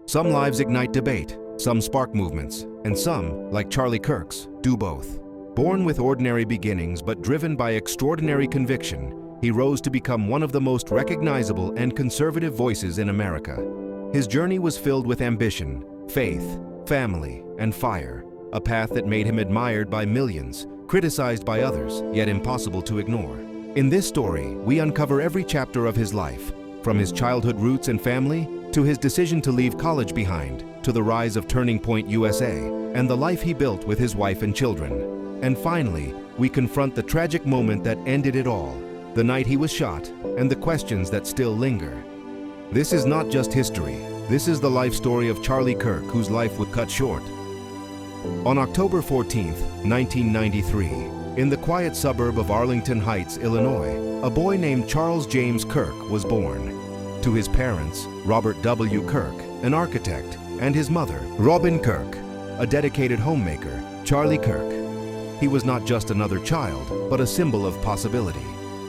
Some lives ignite debate, some spark movements, and some, like Charlie Kirk's, do both. Born with ordinary beginnings but driven by extraordinary conviction, he rose to become one of the most recognizable and conservative voices in America. His journey was filled with ambition, faith, family, and fire, a path that made him admired by millions, criticized by others, yet impossible to ignore. In this story, we uncover every chapter of his life, from his childhood roots and family, to his decision to leave college behind, to the rise of Turning Point USA, and the life he built with his wife and children. And finally, we confront the tragic moment that ended it all, the night he was shot, and the questions that still linger. This is not just history. This is the life story of Charlie Kirk, whose life was cut short. On October 14, 1993, in the quiet suburb of Arlington Heights, Illinois, a boy named Charles James Kirk was born. To his parents, Robert W. Kirk, an architect, and his mother, Robyn Kirk, a dedicated homemaker, Charlie Kirk. He was not just another child, but a symbol of possibility.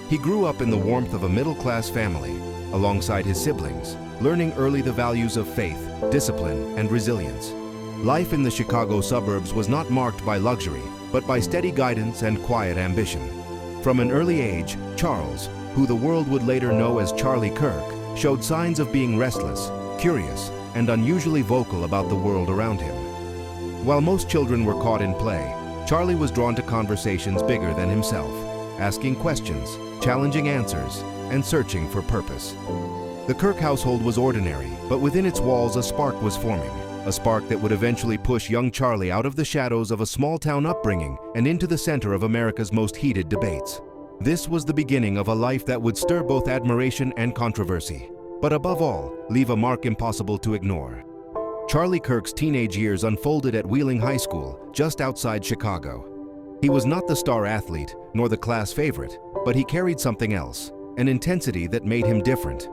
He grew up in the warmth of a middle-class family, alongside his siblings, learning early the values of faith, discipline, and resilience. Life in the Chicago suburbs was not marked by luxury, but by steady guidance and quiet ambition. From an early age, Charles, who the world would later know as Charlie Kirk, showed signs of being restless, curious, and unusually vocal about the world around him. While most children were caught in play, Charlie was drawn to conversations bigger than himself, asking questions, challenging answers, and searching for purpose. The Kirk household was ordinary, but within its walls a spark was forming, a spark that would eventually push young Charlie out of the shadows of a small-town upbringing and into the center of America's most heated debates. This was the beginning of a life that would stir both admiration and controversy, but above all, leave a mark impossible to ignore. Charlie Kirk's teenage years unfolded at Wheeling High School, just outside Chicago. He was not the star athlete, nor the class favorite, but he carried something else, an intensity that made him different.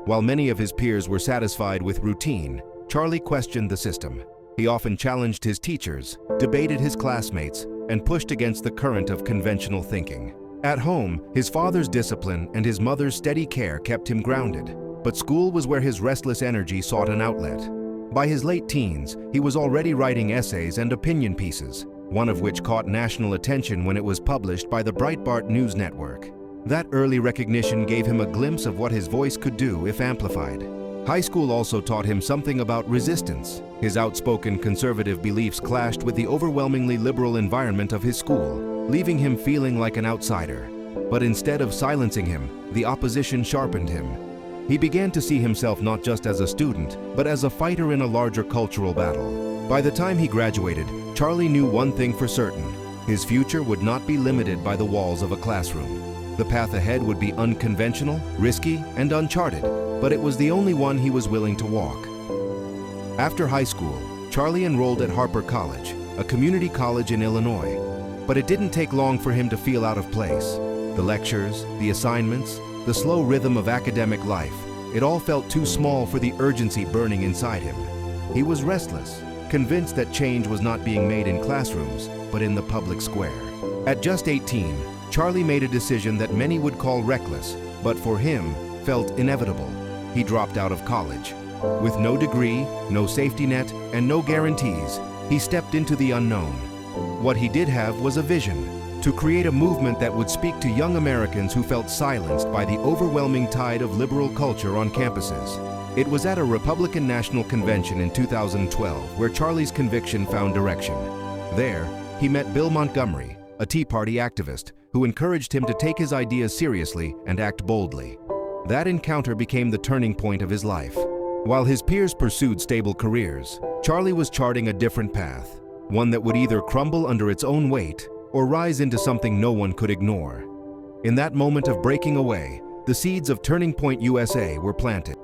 While many of his peers were satisfied with routine, Charlie questioned the system. He often challenged his teachers, debated his classmates, and pushed against the current of conventional thinking. At home, his father's discipline and his mother's steady care kept him grounded, but school was where his restless energy sought an outlet. By his late teens, he was already writing essays and opinion pieces, one of which caught national attention when it was published by the Breitbart News Network. That early recognition gave him a glimpse of what his voice could do if amplified. High school also taught him something about resistance. His outspoken conservative beliefs clashed with the overwhelmingly liberal environment of his school, leaving him feeling like an outsider. But instead of silencing him, the opposition sharpened him. He began to see himself not just as a student, but as a fighter in a larger cultural battle. By the time he graduated, Charlie knew one thing for certain: his future would not be limited by the walls of a classroom. The path ahead would be unconventional, risky, and uncharted, but it was the only one he was willing to walk. After high school, Charlie enrolled at Harper College, a community college in Illinois. But it didn't take long for him to feel out of place. The lectures, the assignments, the slow rhythm of academic life, it all felt too small for the urgency burning inside him. He was restless, convinced that change was not being made in classrooms, but in the public square. At just 18, Charlie made a decision that many would call reckless, but for him, felt inevitable. He dropped out of college. With no degree, no safety net, and no guarantees, he stepped into the unknown. What he did have was a vision: to create a movement that would speak to young Americans who felt silenced by the overwhelming tide of liberal culture on campuses. It was at a Republican National Convention in 2012 where Charlie's conviction found direction. There, he met Bill Montgomery, a Tea Party activist, who encouraged him to take his ideas seriously and act boldly. That encounter became the turning point of his life. While his peers pursued stable careers, Charlie was charting a different path, one that would either crumble under its own weight or rise into something no one could ignore. In that moment of breaking away, the seeds of Turning Point USA were planted.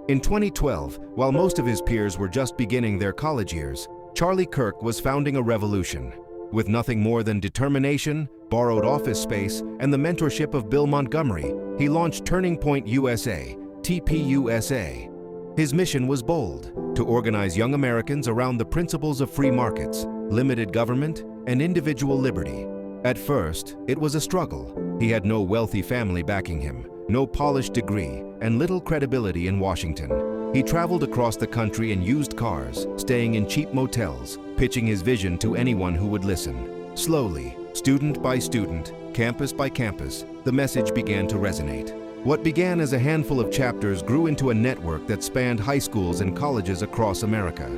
In 2012, while most of his peers were just beginning their college years, Charlie Kirk was founding a revolution. With nothing more than determination, borrowed office space, and the mentorship of Bill Montgomery, he launched Turning Point USA, TPUSA. His mission was bold: to organize young Americans around the principles of free markets, limited government, and individual liberty. At first, it was a struggle. He had no wealthy family backing him, no polished degree, and little credibility in Washington. He traveled across the country in used cars, staying in cheap motels, pitching his vision to anyone who would listen. Slowly, student by student, campus by campus, the message began to resonate. What began as a handful of chapters grew into a network that spanned high schools and colleges across America.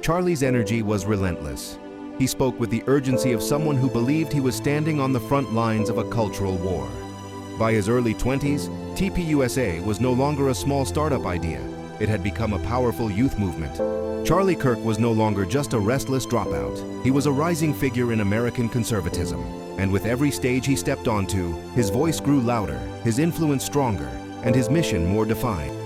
Charlie's energy was relentless. He spoke with the urgency of someone who believed he was standing on the front lines of a cultural war. By his early 20s, TPUSA was no longer a small startup idea. It had become a powerful youth movement. Charlie Kirk was no longer just a restless dropout. He was a rising figure in American conservatism. And with every stage he stepped onto, his voice grew louder, his influence stronger, and his mission more defined.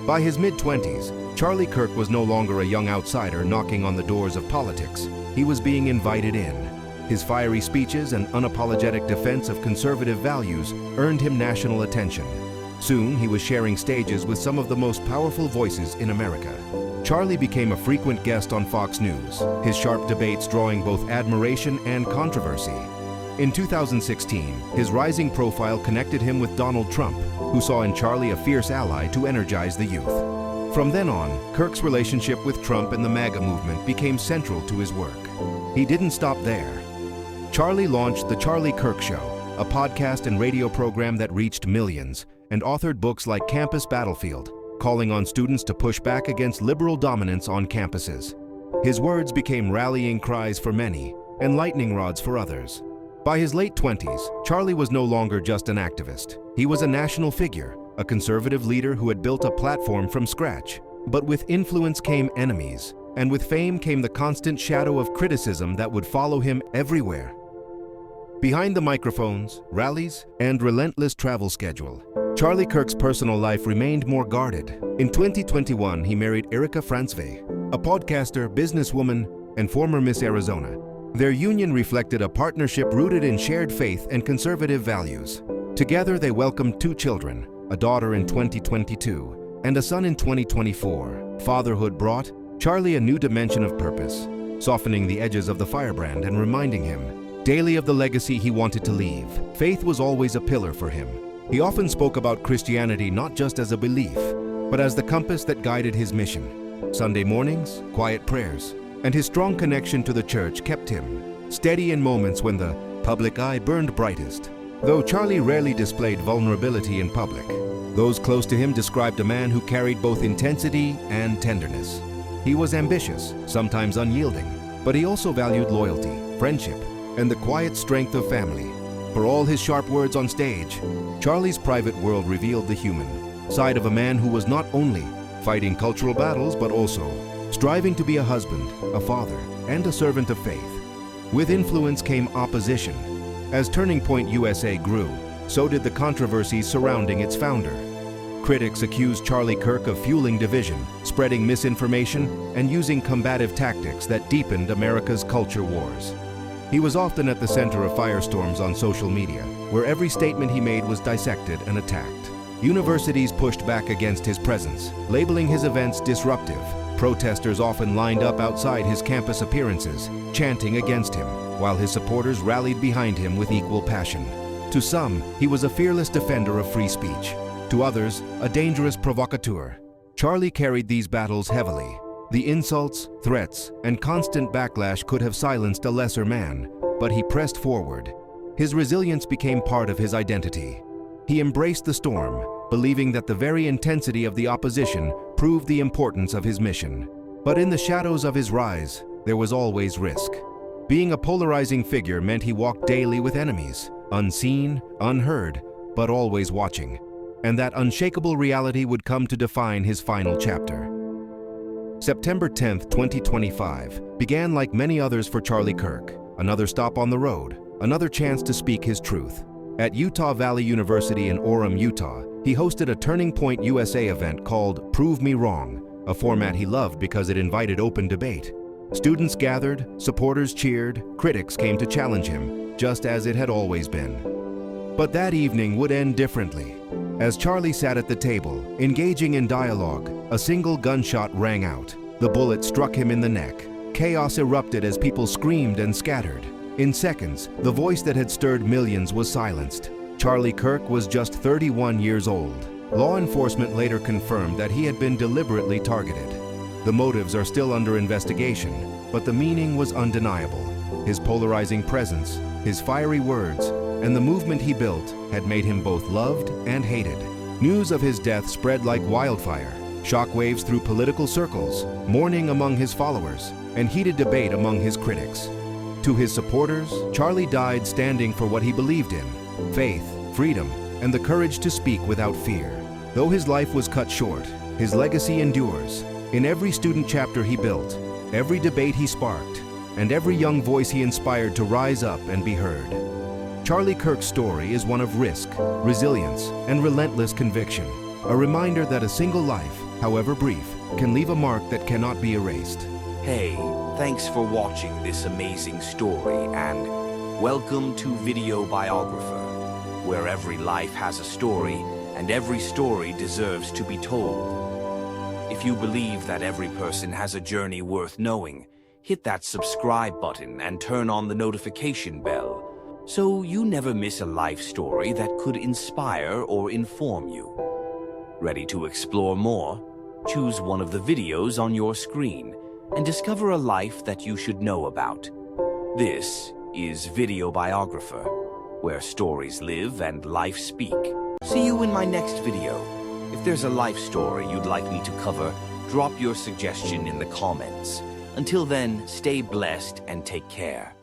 By his mid-20s, Charlie Kirk was no longer a young outsider knocking on the doors of politics. He was being invited in. His fiery speeches and unapologetic defense of conservative values earned him national attention. Soon, he was sharing stages with some of the most powerful voices in America. Charlie became a frequent guest on Fox News, his sharp debates drawing both admiration and controversy. In 2016, his rising profile connected him with Donald Trump, who saw in Charlie a fierce ally to energize the youth. From then on, Kirk's relationship with Trump and the MAGA movement became central to his work. He didn't stop there. Charlie launched The Charlie Kirk Show, a podcast and radio program that reached millions, and authored books like Campus Battlefield, calling on students to push back against liberal dominance on campuses. His words became rallying cries for many and lightning rods for others. By his late 20s, Charlie was no longer just an activist. He was a national figure, a conservative leader who had built a platform from scratch. But with influence came enemies, and with fame came the constant shadow of criticism that would follow him everywhere. Behind the microphones, rallies, and relentless travel schedule, Charlie Kirk's personal life remained more guarded. In 2021, he married Erica Francve, a podcaster, businesswoman, and former Miss Arizona. Their union reflected a partnership rooted in shared faith and conservative values. Together, they welcomed 2 children, a daughter in 2022 and a son in 2024. Fatherhood brought Charlie a new dimension of purpose, softening the edges of the firebrand and reminding him daily of the legacy he wanted to leave. Faith was always a pillar for him. He often spoke about Christianity not just as a belief, but as the compass that guided his mission. Sunday mornings, quiet prayers, and his strong connection to the church kept him steady in moments when the public eye burned brightest. Though Charlie rarely displayed vulnerability in public, those close to him described a man who carried both intensity and tenderness. He was ambitious, sometimes unyielding, but he also valued loyalty, friendship, and the quiet strength of family. For all his sharp words on stage, Charlie's private world revealed the human side of a man who was not only fighting cultural battles, but also striving to be a husband, a father, and a servant of faith. With influence came opposition. As Turning Point USA grew, so did the controversies surrounding its founder. Critics accused Charlie Kirk of fueling division, spreading misinformation, and using combative tactics that deepened America's culture wars. He was often at the center of firestorms on social media, where every statement he made was dissected and attacked. Universities pushed back against his presence, labeling his events disruptive. Protesters often lined up outside his campus appearances, chanting against him, while his supporters rallied behind him with equal passion. To some, he was a fearless defender of free speech. To others, a dangerous provocateur. Charlie carried these battles heavily. The insults, threats, and constant backlash could have silenced a lesser man, but he pressed forward. His resilience became part of his identity. He embraced the storm, believing that the very intensity of the opposition proved the importance of his mission. But in the shadows of his rise, there was always risk. Being a polarizing figure meant he walked daily with enemies, unseen, unheard, but always watching. And that unshakable reality would come to define his final chapter. September 10, 2025, began like many others for Charlie Kirk. Another stop on the road, another chance to speak his truth. At Utah Valley University in Orem, Utah, he hosted a Turning Point USA event called Prove Me Wrong, a format he loved because it invited open debate. Students gathered, supporters cheered, critics came to challenge him, just as it had always been. But that evening would end differently. As Charlie sat at the table, engaging in dialogue, a single gunshot rang out. The bullet struck him in the neck. Chaos erupted as people screamed and scattered. In seconds, the voice that had stirred millions was silenced. Charlie Kirk was just 31 years old. Law enforcement later confirmed that he had been deliberately targeted. The motives are still under investigation, but the meaning was undeniable. His polarizing presence, his fiery words, and the movement he built had made him both loved and hated. News of his death spread like wildfire, shockwaves through political circles, mourning among his followers, and heated debate among his critics. To his supporters, Charlie died standing for what he believed in: faith, freedom, and the courage to speak without fear. Though his life was cut short, his legacy endures. In every student chapter he built, every debate he sparked, and every young voice he inspired to rise up and be heard. Charlie Kirk's story is one of risk, resilience, and relentless conviction, a reminder that a single life, however brief, can leave a mark that cannot be erased. Hey, thanks for watching this amazing story, and welcome to Video Biographer, where every life has a story, and every story deserves to be told. If you believe that every person has a journey worth knowing, hit that subscribe button and turn on the notification bell, so you never miss a life story that could inspire or inform you. Ready to explore more? Choose one of the videos on your screen and discover a life that you should know about. This is Video Biographer, where stories live and life speak. See you in my next video. If there's a life story you'd like me to cover, drop your suggestion in the comments. Until then, stay blessed and take care.